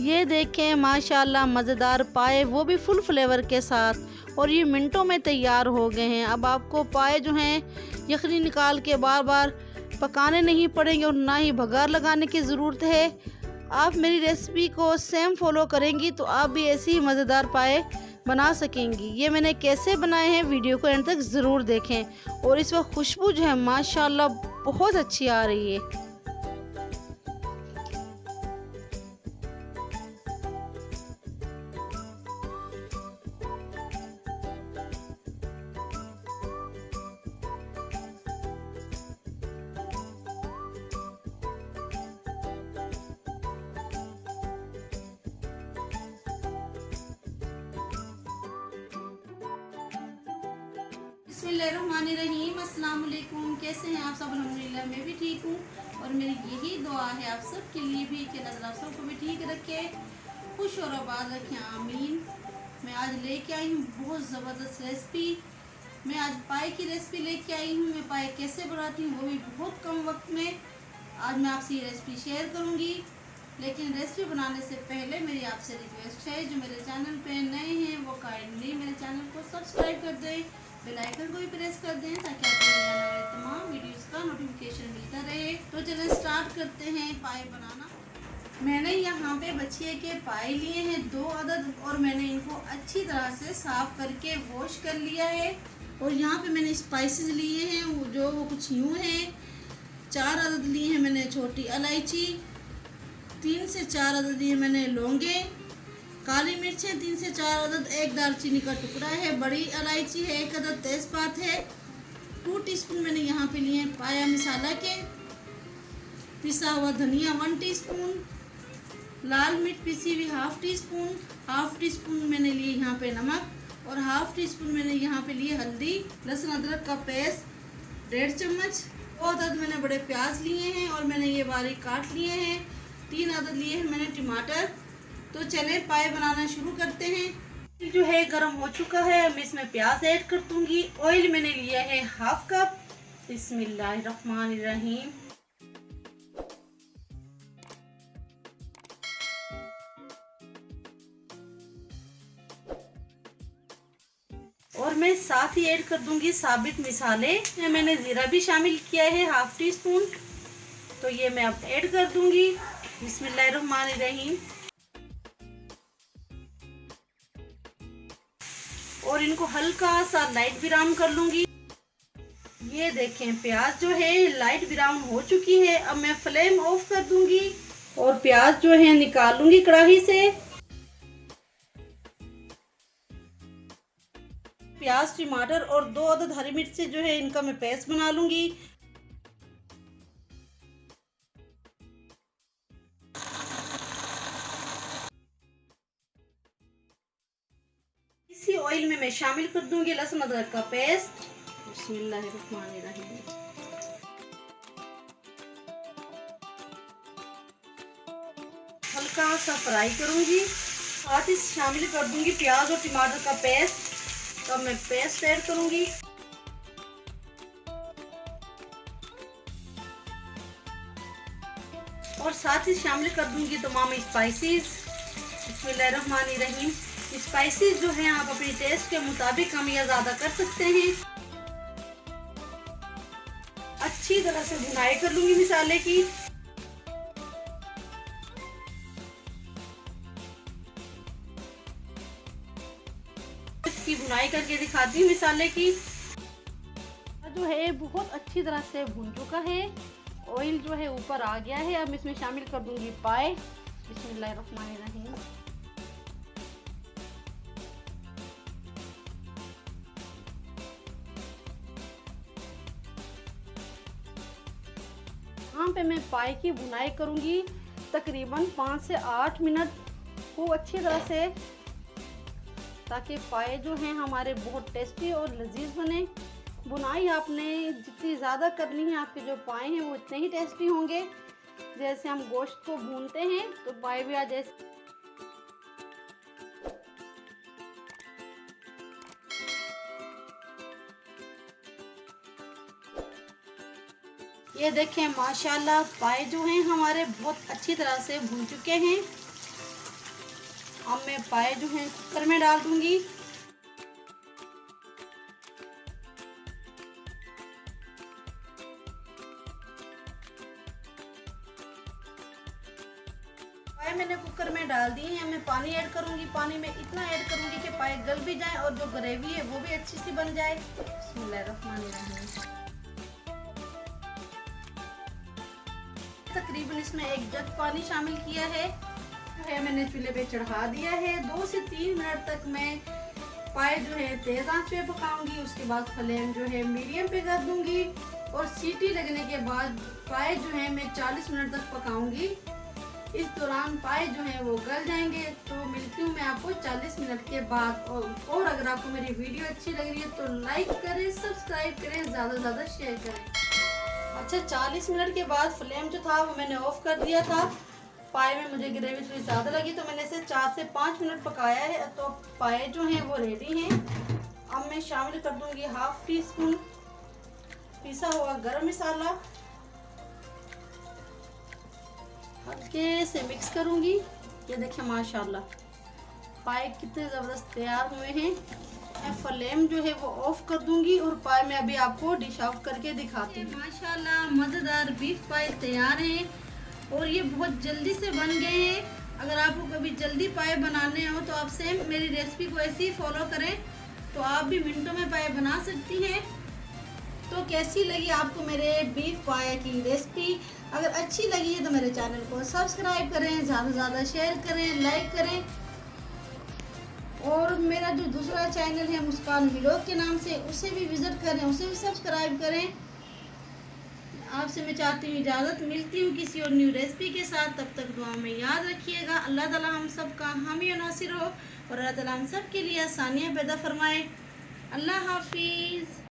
ये देखें माशाल्लाह मज़ेदार पाए, वो भी फुल फ्लेवर के साथ, और ये मिनटों में तैयार हो गए हैं। अब आपको पाए जो हैं यखनी निकाल के बार बार पकाने नहीं पड़ेंगे और ना ही बघार लगाने की ज़रूरत है। आप मेरी रेसिपी को सेम फॉलो करेंगी तो आप भी ऐसे ही मज़ेदार पाए बना सकेंगी। ये मैंने कैसे बनाए हैं वीडियो को एंड तक ज़रूर देखें। और इस वक्त खुशबू जो है माशाल्लाह बहुत अच्छी आ रही है। बिस्मिल्लाहिर्रहमानिर्रहीम, अस्सलाम वालेकुम। कैसे हैं आप सब? अल्हम्दुलिल्लाह मैं भी ठीक हूँ और मेरी यही दुआ है आप सब के लिए भी कि अल्लाह आप सबको भी ठीक रखे, खुश और आबाद रखें, आमीन। मैं आज लेके आई हूँ बहुत ज़बरदस्त रेसिपी। मैं आज पाए की रेसिपी लेके आई हूँ। मैं पाए कैसे बनाती हूँ वो भी बहुत कम वक्त में। आज मैं आपसे ये रेसिपी शेयर करूँगी, लेकिन रेसिपी बनाने से पहले मेरी आपसे रिक्वेस्ट है, जो मेरे चैनल पे नए हैं वो काइंडली मेरे चैनल को सब्सक्राइब कर दें, बेल आइकन को भी प्रेस कर दें ताकि आपको मिलने वाले तमाम वीडियोस का नोटिफिकेशन मिलता रहे। तो चलिए स्टार्ट करते हैं पाए बनाना। मैंने यहाँ पे बछिए के पाए लिए हैं 2 अदद, और मैंने इनको अच्छी तरह से साफ़ करके वॉश कर लिया है। और यहाँ पे मैंने स्पाइसेस लिए हैं वो कुछ यूँ हैं। 4 अदद लिए हैं मैंने छोटी इलायची, 3 से 4 अदद लिए मैंने लौंगे, काली मिर्चें 3 से 4 अदद, 1 दालचीनी का टुकड़ा है, बड़ी इलायची है, 1 अदद तेज़पात है, 2 टीस्पून मैंने यहाँ पे लिए हैं पाया मसाला के, पिसा हुआ धनिया 1 टीस्पून, लाल मिर्च पिसी हुई 1/2 टीस्पून, 1/2 टीस्पून मैंने लिए यहाँ पे नमक, और 1/2 टीस्पून मैंने यहाँ पे लिए हल्दी। लहसुन अदरक का पेस्ट 1.5 चम्मच। 2 अदद मैंने बड़े प्याज लिए हैं और मैंने ये बारीक काट लिए हैं। 3 अदद लिए हैं मैंने टमाटर। तो चले पाए बनाना शुरू करते हैं। जो है गर्म हो चुका है, अब इसमें प्याज ऐड कर दूंगी। ऑयल मैंने लिया है 1/2 कप। बिस्मिल्लाहिर्रहमानिर्रहीम। और मैं साथ ही ऐड कर दूंगी साबित मिसाले। मैंने ज़ीरा भी शामिल किया है 1/2 टीस्पून। तो ये मैं अब ऐड कर दूंगी। बिस्मिल्लाहिर्रहमानिर्रहीम। और इनको हल्का सा लाइट ब्राउन कर लूंगी। ये देखें प्याज जो है लाइट ब्राउन हो चुकी है। अब मैं फ्लेम ऑफ कर दूंगी और प्याज जो है निकाल लूंगी कढ़ाई से। प्याज, टमाटर और 2 अदद हरी मिर्च जो है इनका मैं पेस्ट बना लूंगी। इसी ऑयल में मैं शामिल कर दूंगी लहसुन अदरक का पेस्ट। बिस्मिल्लाहिर्रहमानिर्रहीम। हल्का सा फ्राई करूंगी। साथ ही शामिल कर दूंगी प्याज और टमाटर का पेस्ट। तो मैं पेस्ट ऐड करूंगी। और साथ ही शामिल कर दूंगी तमाम स्पाइसेस। बिस्मिल्लाहिर्रहमानिर्रहीम। स्पाइसेस जो हैं आप अपने टेस्ट के मुताबिक कम या ज़्यादा कर सकते हैं। अच्छी तरह से भुनाई कर लूंगी मसाले की। इसकी भुनाई करके दिखाती हूँ मसाले की। जो है बहुत अच्छी तरह से भुन चुका है। ऑयल जो है ऊपर आ गया है। अब इसमें शामिल कर दूंगी पाए। बिस्मिल्लाहिर्रहमानिर्रहीम। यहाँ पे मैं पाए की भुनाई करूंगी तकरीबन 5 से 8 मिनट खूब अच्छी तरह से, ताकि पाए जो हैं हमारे बहुत टेस्टी और लजीज बने। बुनाई आपने जितनी ज़्यादा करनी है, आपके जो पाए हैं वो इतने ही टेस्टी होंगे। जैसे हम गोश्त को भूनते हैं तो पाए भी आज जैसे ये देखें माशाल्लाह पाए जो हैं हमारे बहुत अच्छी तरह से भून चुके हैं। अब मैं पाए जो हैं कुकर में डाल दूंगी। पाए मैंने कुकर में डाल दिए हैं। मैं पानी ऐड करूंगी। पानी में इतना ऐड करूंगी कि पाए गल भी जाए और जो ग्रेवी है वो भी अच्छी सी बन जाए। बिस्मिल्लाहिर्रहमानिर्रहीम। तकरीबन इसमें 1 जग पानी शामिल किया है। मैंने चूल्हे पे चढ़ा दिया है। 2 से 3 मिनट तक मैं पाए जो है तेज आंच पे पकाऊंगी। उसके बाद फ्लेम जो है मीडियम पे कर दूंगी और सीटी लगने के बाद पाए जो है मैं 40 मिनट तक पकाऊंगी। इस दौरान पाए जो है वो गल जाएंगे। तो मिलती हूँ मैं आपको 40 मिनट के बाद। और अगर आपको मेरी वीडियो अच्छी लग रही है तो लाइक करें, सब्सक्राइब करें, ज़्यादा से ज़्यादा शेयर करें। अच्छा, 40 मिनट के बाद फ्लेम जो था वो मैंने ऑफ कर दिया था। पाए में मुझे ग्रेवी थोड़ी ज़्यादा लगी तो मैंने इसे 4 से 5 मिनट पकाया है। तो पाए जो हैं वो रेडी हैं। अब मैं शामिल कर दूंगी 1/2 टीस्पून पिसा हुआ गरम मसाला। हल्के से मिक्स करूंगी। ये देखिए माशाल्लाह पाए कितने ज़बरदस्त तैयार हुए हैं। मैं फ्लेम जो है वो ऑफ कर दूंगी और पाए मैं अभी आपको डिश आउट करके दिखाती हूँ। माशाल्लाह मज़ेदार बीफ पाए तैयार हैं और ये बहुत जल्दी से बन गए हैं। अगर आपको कभी जल्दी पाए बनाने हो तो आप सेम मेरी रेसिपी को ऐसे ही फॉलो करें तो आप भी मिनटों में पाए बना सकती हैं। तो कैसी लगी आपको मेरे बीफ पाए की रेसिपी? अगर अच्छी लगी है तो मेरे चैनल को सब्सक्राइब करें, ज़्यादा से ज़्यादा शेयर करें, लाइक करें। और मेरा जो दूसरा चैनल है मुस्कान व्लॉग के नाम से, उसे भी विज़िट करें, उसे भी सब्सक्राइब करें। आपसे मैं चाहती हूँ इजाज़त। मिलती हूँ किसी और न्यू रेसिपी के साथ। तब तक दुआ में याद रखिएगा। अल्लाह ताला हम सब का हामी और नासिर हो और अल्लाह ताला हम सब के लिए आसानियाँ पैदा फरमाए। अल्लाह हाफिज़।